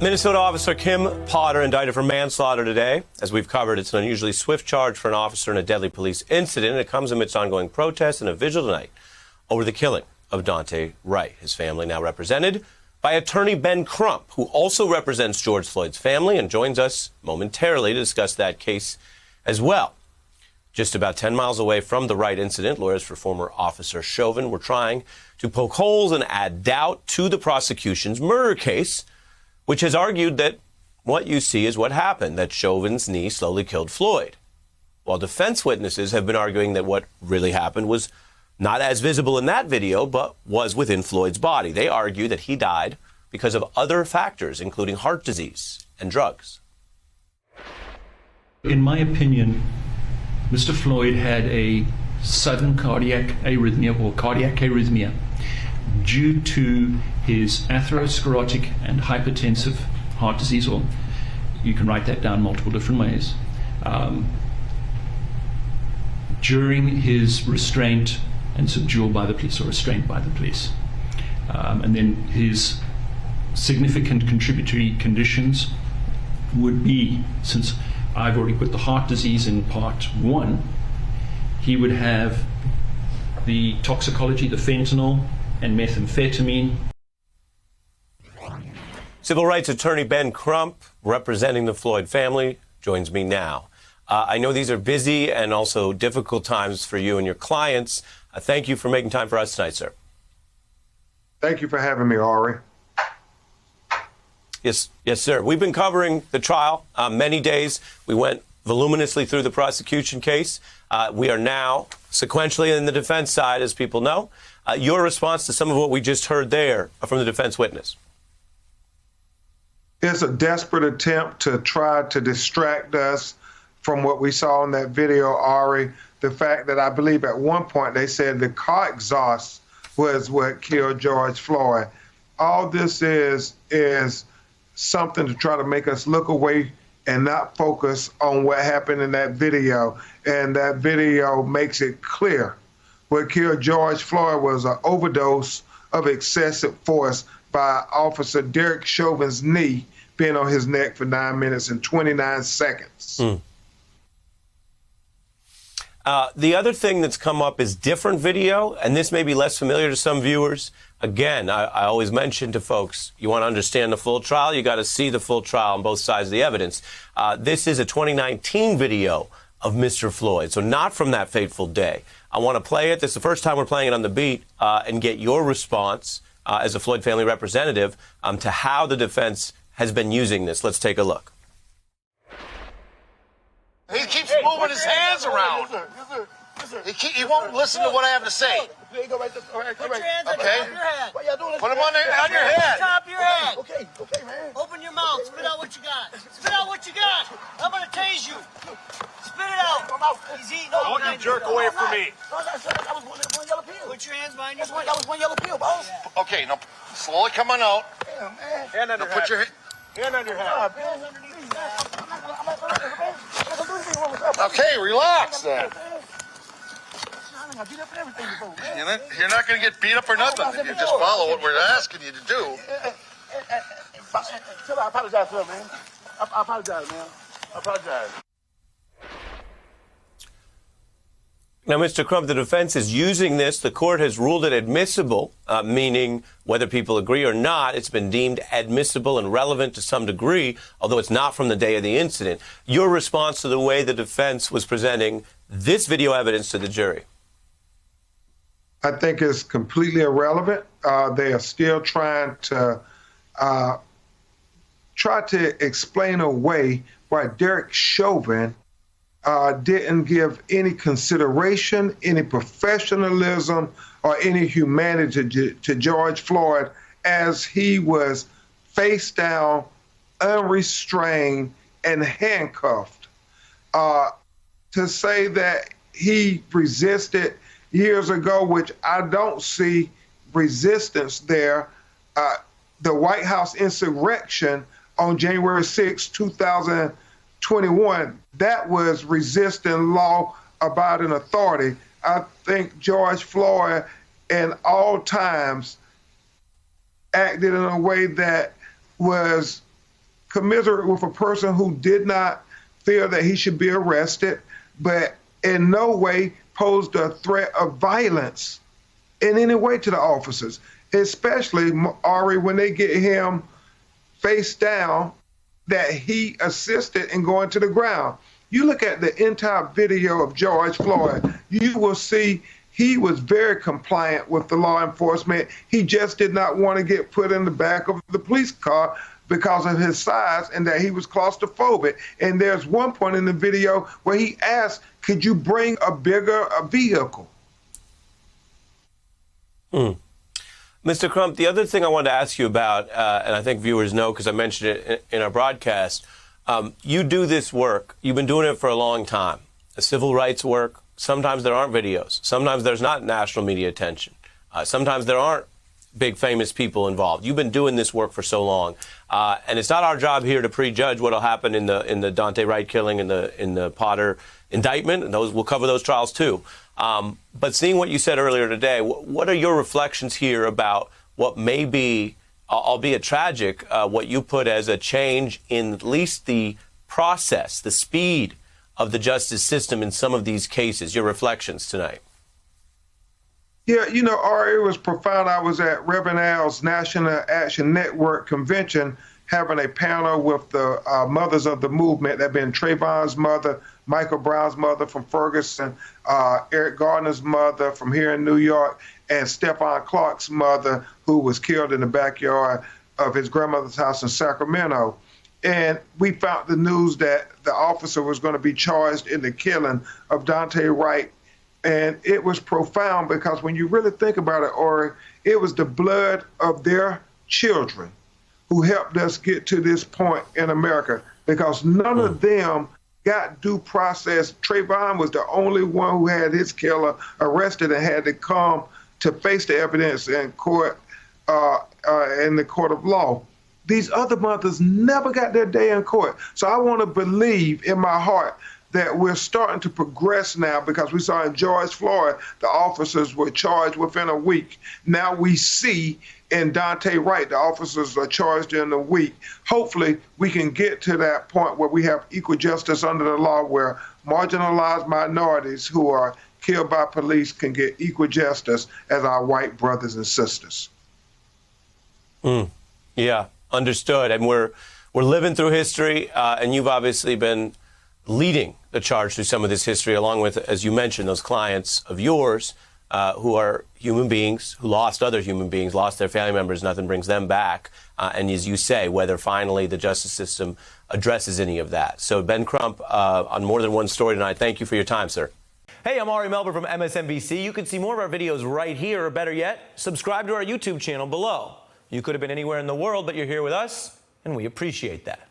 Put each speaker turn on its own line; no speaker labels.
Minnesota officer Kim Potter indicted for manslaughter today. As we've covered, it's an unusually swift charge for an officer in a deadly police incident, and it comes amidst ongoing protests and a vigil tonight over the killing of Daunte Wright. His family now represented by attorney Ben Crump, who also represents George Floyd's family and joins us momentarily to discuss that case as well. Just about 10 miles away from the Wright incident, lawyers for former Officer Chauvin were trying to poke holes and add doubt to the prosecution's murder case, which has argued that what you see is what happened, that Chauvin's knee slowly killed Floyd. While defense witnesses have been arguing that what really happened was not as visible in that video, but was within Floyd's body. They argue that he died because of other factors, including heart disease and drugs.
In my opinion, Mr. Floyd had a sudden cardiac arrhythmia due to his atherosclerotic and hypertensive heart disease, or you can write that down multiple different ways, during his restraint and subdual by the police, or restraint by the police. And then his significant contributory conditions would be, since I've already put the heart disease in part one, he would have the toxicology, the fentanyl and methamphetamine.
Civil rights attorney Ben Crump, representing the Floyd family, joins me now. I know these are busy and also difficult times for you and your clients. Thank you for making time for us tonight, sir.
Thank you for having me, Ari.
Yes, sir. We've been covering the trial many days. We went voluminously through the prosecution case. We are now sequentially in the defense side, as people know. Your response to some of what we just heard there from the defense witness?
It's a desperate attempt to try to distract us from what we saw in that video, Ari. The fact that I believe at one point they said the car exhaust was what killed George Floyd. All this is something to try to make us look away and not focus on what happened in that video. And that video makes it clear what killed George Floyd was an overdose of excessive force by Officer Derek Chauvin's knee being on his neck for 9 minutes and 29 seconds.
The other thing that's come up is different video, and this may be less familiar to some viewers. Again, I always mention to folks, you want to understand the full trial, you got to see the full trial on both sides of the evidence. This is a 2019 video of Mr. Floyd, so not from that fateful day. I want to play it. This is the first time we're playing it on The Beat, and get your response as a Floyd family representative to how the defense has been using this. Let's take a look.
He keeps moving his hands around. He won't listen to what I have to say.
Put your hands on
Okay.
top of your head.
Put them on your head.
Top of your head.
Okay, man.
Open your mouth. Spit out what you got. Spit out what you got. I'm going to tase you. Spit it out. He's eating all
Don't you jerk away from me.
That was one yellow pill.
Put your hands behind your
That was one yellow pill, boss.
Okay, now slowly come on out.
Damn, man.
Hand on your head. Put your hand on your head. Okay, relax then. You're not going to get beat up or nothing. You just follow what we're asking you to do.
I apologize for it, man. I apologize, man. I apologize.
Now, Mr. Crump, the defense is using this. The court has ruled it admissible, meaning whether people agree or not, it's been deemed admissible and relevant to some degree, although it's not from the day of the incident. Your response to the way the defense was presenting this video evidence to the jury?
I think it's completely irrelevant. They are still trying to explain away why Derek Chauvin didn't give any consideration, any professionalism, or any humanity to George Floyd as he was face down, unrestrained, and handcuffed. To say that he resisted years ago, which I don't see resistance there, the White House insurrection on January 6, 2021, that was resisting law-abiding authority. I think George Floyd in all times acted in a way that was commiserate with a person who did not feel that he should be arrested, but in no way posed a threat of violence in any way to the officers, especially, Ari, when they get him face down, that he assisted in going to the ground. You look at the entire video of George Floyd, you will see he was very compliant with the law enforcement. He just did not want to get put in the back of the police car because of his size and that he was claustrophobic. And there's one point in the video where he asked, could you bring a bigger vehicle?
Mr. Crump, the other thing I wanted to ask you about, and I think viewers know because I mentioned it in our broadcast, you do this work. You've been doing it for a long time. The civil rights work. Sometimes there aren't videos. Sometimes there's not national media attention. Sometimes there aren't big famous people involved. You've been doing this work for so long, and it's not our job here to prejudge what will happen in the Daunte Wright killing and in the Potter indictment. And we'll cover those trials too. But seeing what you said earlier today, what are your reflections here about what may be, albeit tragic, what you put as a change in at least the process, the speed of the justice system in some of these cases? Your reflections tonight.
Yeah, you know, Ari, it was profound. I was at Reverend Al's National Action Network convention having a panel with the mothers of the movement. That have been Trayvon's mother, Michael Brown's mother from Ferguson, Eric Garner's mother from here in New York, and Stephon Clark's mother, who was killed in the backyard of his grandmother's house in Sacramento. And we found the news that the officer was going to be charged in the killing of Daunte Wright. And it was profound because when you really think about it, Ori, it was the blood of their children who helped us get to this point in America, because none of them got due process. Trayvon was the only one who had his killer arrested and had to come to face the evidence in court, in the court of law. These other mothers never got their day in court. So I want to believe in my heart that we're starting to progress now, because we saw in George Floyd, the officers were charged within a week. Now we see in Daunte Wright, the officers are charged in a week. Hopefully we can get to that point where we have equal justice under the law, where marginalized minorities who are killed by police can get equal justice as our white brothers and sisters.
Yeah, understood. And we're living through history, and you've obviously been leading the charge through some of this history, along with, as you mentioned, those clients of yours who are human beings, who lost other human beings, lost their family members. Nothing brings them back. And as you say, whether finally the justice system addresses any of that. So Ben Crump, on More Than One Story tonight, thank you for your time, sir. Hey, I'm Ari Melber from MSNBC. You can see more of our videos right here, or better yet, subscribe to our YouTube channel below. You could have been anywhere in the world, but you're here with us, and we appreciate that.